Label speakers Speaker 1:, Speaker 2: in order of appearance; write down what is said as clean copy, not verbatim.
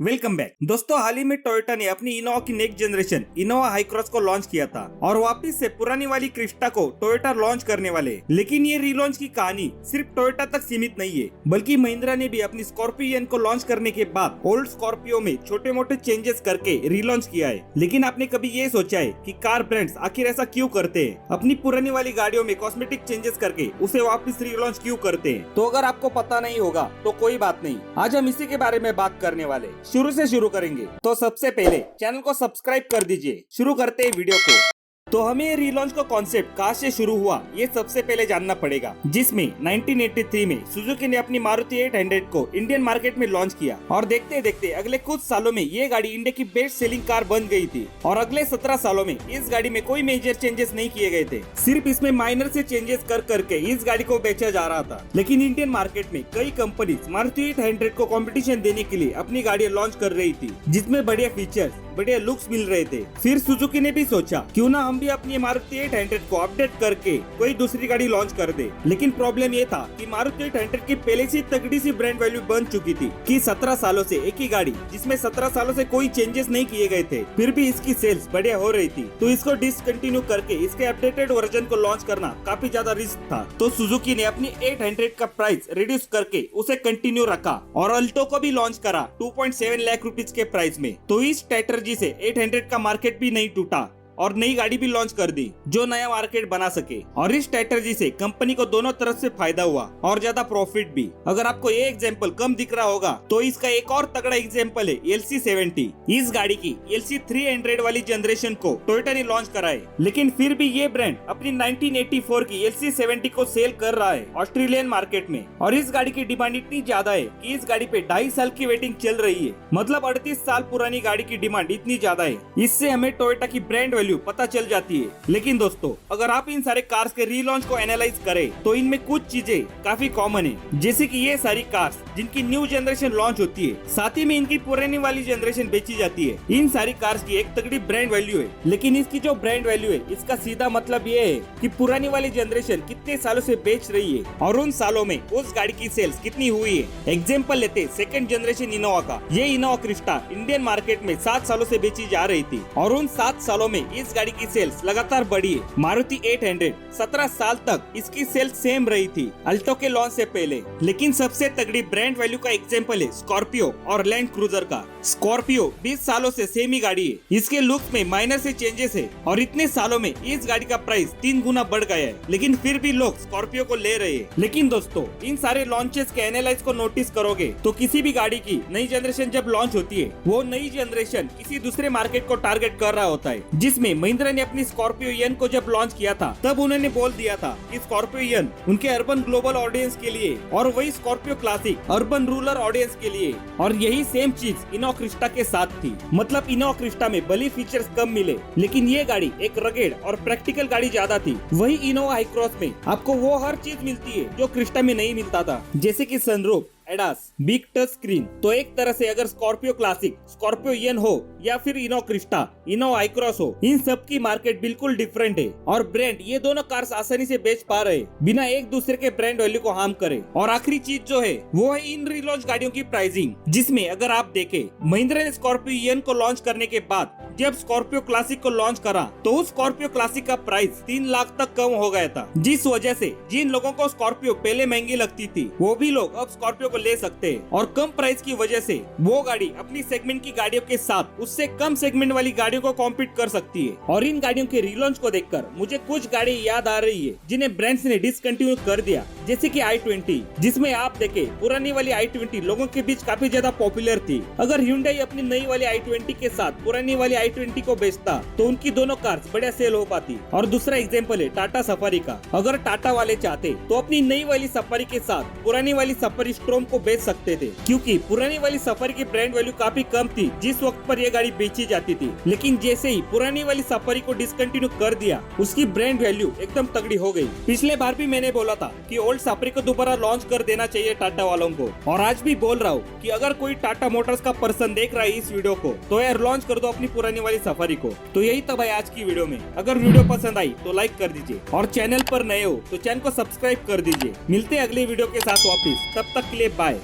Speaker 1: Welcome back दोस्तों। हाल ही में Toyota ने अपनी इनोवा की next generation Innova high cross को लॉन्च किया था और वापस से पुरानी वाली क्रिस्टा को टोयोटा लॉन्च करने वाले। लेकिन ये रीलॉन्च की कहानी सिर्फ टोयोटा तक सीमित नहीं है, बल्कि महिंद्रा ने भी अपनी स्कॉर्पियो को लॉन्च करने के बाद ओल्ड स्कॉर्पियो में छोटे मोटे चेंजेस करके रीलॉन्च किया है। लेकिन आपने कभी ये सोचा है कि कार ब्रांड्स आखिर ऐसा क्यों करते हैं? अपनी पुरानी वाली गाड़ियों में कॉस्मेटिक चेंजेस करके उसे वापस रीलॉन्च क्यों करते हैं? तो अगर आपको पता नहीं होगा तो कोई बात नहीं, आज हम इसी के बारे में बात करने वाले। शुरू से शुरू करेंगे तो सबसे पहले चैनल को सब्सक्राइब कर दीजिए। शुरू करते हैं वीडियो को। तो हमें ये रीलॉन्च का कॉन्सेप्ट कहाँ से शुरू हुआ ये सबसे पहले जानना पड़ेगा, जिसमें 1983 में सुजुकी ने अपनी मारुति 800 को इंडियन मार्केट में लॉन्च किया और देखते देखते अगले कुछ सालों में ये गाड़ी इंडिया की बेस्ट सेलिंग कार बन गई थी। और अगले 17 सालों में इस गाड़ी में कोई मेजर चेंजेस नहीं किए गए थे, सिर्फ इसमें माइनर से चेंजेस कर करके इस गाड़ी को बेचा जा रहा था। लेकिन इंडियन मार्केट में कई कंपनीज मारुति 800 को कॉम्पिटिशन देने के लिए अपनी गाड़ियां लॉन्च कर रही थी, जिसमें बढ़िया फीचर्स बढ़िया लुक्स मिल रहे थे। फिर सुजुकी ने भी सोचा क्यों ना हम भी अपनी मारुति 800 को अपडेट करके कोई दूसरी गाड़ी लॉन्च कर दे। लेकिन प्रॉब्लम ये था कि मारुति 800 की पहले से तगड़ी सी ब्रांड वैल्यू बन चुकी थी कि 17 सालों से एक ही गाड़ी, जिसमें 17 सालों से कोई चेंजेस नहीं किए गए थे, फिर भी इसकी सेल्स बढ़िया हो रही थी। तो इसको डिसकंटिन्यू करके इसके अपडेटेड वर्जन को लॉन्च करना काफी ज्यादा रिस्क था। तो सुजुकी ने अपनी 800 का प्राइस रिड्यूस करके उसे कंटिन्यू रखा और अल्टो को भी लॉन्च करा 2.7 लाख रुपीज के प्राइस में। तो इस स्ट्रैटेजी से 800 का मार्केट भी नहीं टूटा और नई गाड़ी भी लॉन्च कर दी जो नया मार्केट बना सके। और इस स्ट्रेटजी से कंपनी को दोनों तरफ से फायदा हुआ और ज्यादा प्रॉफिट भी। अगर आपको ये एग्जांपल कम दिख रहा होगा तो इसका एक और तगड़ा एग्जांपल है LC70। इस गाड़ी की LC300 वाली जनरेशन को टोयोटा ने लॉन्च करा है, लेकिन फिर भी ये ब्रांड अपनी 1984 की LC70 को सेल कर रहा है ऑस्ट्रेलियन मार्केट में। और इस गाड़ी की डिमांड इतनी ज्यादा है कि इस गाड़ी पे 2.5 साल की वेटिंग चल रही है। मतलब 38 साल पुरानी गाड़ी की डिमांड इतनी ज्यादा है। इससे हमें टोयोटा की ब्रांड पता चल जाती है। लेकिन दोस्तों, अगर आप इन सारे कार्स के रीलॉन्च को एनालाइज करें तो इनमें कुछ चीजें काफी कॉमन है, जैसे कि ये सारी कार्स जिनकी न्यू जनरेशन लॉन्च होती है, साथ ही में इनकी पुरानी वाली जनरेशन बेची जाती है। इन सारी कार्स की एक तगड़ी ब्रांड वैल्यू है, लेकिन इसकी जो ब्रांड वैल्यू है इसका सीधा मतलब ये है कि पुरानी वाली जनरेशन कितने सालों से बेच रही है और उन सालों में उस गाड़ी की सेल्स कितनी हुई है। एग्जाम्पल लेते सेकंड जनरेशन इनोवा का। ये इनोवा क्रिस्टा इंडियन मार्केट में 7 सालों से बेची जा रही थी और उन 7 सालों में इस गाड़ी की सेल्स लगातार बढ़ी है। मारुति 800 17 साल तक इसकी सेल्स सेम रही थी अल्टो के लॉन्च से पहले। लेकिन सबसे तगड़ी ब्रांड वैल्यू का एग्जांपल है स्कॉर्पियो और लैंड क्रूजर का। स्कॉर्पियो 20 सालों से सेम ही गाड़ी है, इसके लुक में माइनर से चेंजेस है और इतने सालों में इस गाड़ी का प्राइस 3 गुना बढ़ गया है, लेकिन फिर भी लोग स्कॉर्पियो को ले रहे हैं। लेकिन दोस्तों, इन सारे लॉन्चेस के एनालाइज को नोटिस करोगे तो किसी भी गाड़ी की नई जनरेशन जब लॉन्च होती है, वो नई जनरेशन किसी दूसरे मार्केट को टारगेट कर रहा होता है। जिसमें महिंद्रा ने अपनी स्कॉर्पियो एन को जब लॉन्च किया था तब उन्होंने बोल दिया था कि स्कॉर्पियो एन उनके अर्बन ग्लोबल ऑडियंस के लिए और वही Scorpio classic urban rural audience के लिए। और यही सेम चीज इनोवा क्रिस्टा के साथ थी। मतलब इनोवा क्रिस्टा में भले फीचर्स कम मिले, लेकिन ये गाड़ी एक रगेड और प्रैक्टिकल गाड़ी ज्यादा थी। वही इनोवा हाई क्रॉस में आपको वो हर चीज मिलती है जो क्रिस्टा में नहीं मिलता था, जैसे कि sunroof, ADAS, big touch screen. तो एक तरह से अगर स्कॉर्पियो क्लासिक, स्कॉर्पियो एन हो या फिर Innova Crysta, Innova high cross हो, इन सब की मार्केट बिल्कुल डिफरेंट है और ब्रांड ये दोनों कार्स आसानी से बेच पा रहे बिना एक दूसरे के ब्रांड वैल्यू को हार्म करे। और आखिरी चीज जो है वो है इन रीलॉन्च गाड़ियों की प्राइसिंग, जिसमें अगर आप देखें महिंद्रा ने स्कॉर्पियो एन को लॉन्च करने के बाद जब स्कॉर्पियो क्लासिक को लॉन्च करा तो उस स्कॉर्पियो क्लासिक का प्राइस 3 लाख तक कम हो गया था, जिस वजह से जिन लोगों को स्कॉर्पियो पहले महंगी लगती थी वो भी लोग अब स्कॉर्पियो को ले सकते हैं। और कम प्राइस की वजह से वो गाड़ी अपनी सेगमेंट की गाड़ियों के साथ उससे कम सेगमेंट वाली गाड़ियों को कॉम्पीट कर सकती है। और इन गाड़ियों के रीलॉन्च को देखकर मुझे कुछ गाड़ी याद आ रही है जिन्हें ब्रांड्स ने डिसकंटिन्यू कर दिया, जैसे कि i20, जिसमें आप देखे पुरानी वाली i20 लोगों के बीच काफी ज्यादा पॉपुलर थी। अगर Hyundai अपनी नई वाली i20 के साथ पुरानी वाली i20 को बेचता तो उनकी दोनों कार्स बढ़िया सेल हो पाती। और दूसरा एग्जांपल है टाटा सफारी का। अगर टाटा वाले चाहते तो अपनी नई वाली सफारी के साथ पुरानी वाली सफारी स्ट्रॉम को बेच सकते थे, क्योंकि पुरानी वाली सफारी की ब्रांड वैल्यू काफी कम थी जिस वक्त पर यह गाड़ी बेची जाती थी। लेकिन जैसे ही पुरानी वाली सफारी को डिसकंटिन्यू कर दिया, उसकी ब्रांड वैल्यू एकदम तगड़ी हो गई। पिछले बार भी मैंने बोला था कि ओल्ड सफारी को दोबारा लॉन्च कर देना चाहिए टाटा वालों को, और आज भी बोल रहा हूँ कि अगर कोई टाटा मोटर्स का पर्सन देख रहा है इस वीडियो को तो यार लॉन्च कर दो अपनी पुरानी वाली सफारी को। तो यही था भाई आज की वीडियो में। अगर वीडियो पसंद आई तो लाइक कर दीजिए और चैनल पर नए हो तो चैनल को सब्सक्राइब कर दीजिए। मिलते हैं अगले वीडियो के साथ वापिस, तब तक के लिए बाय।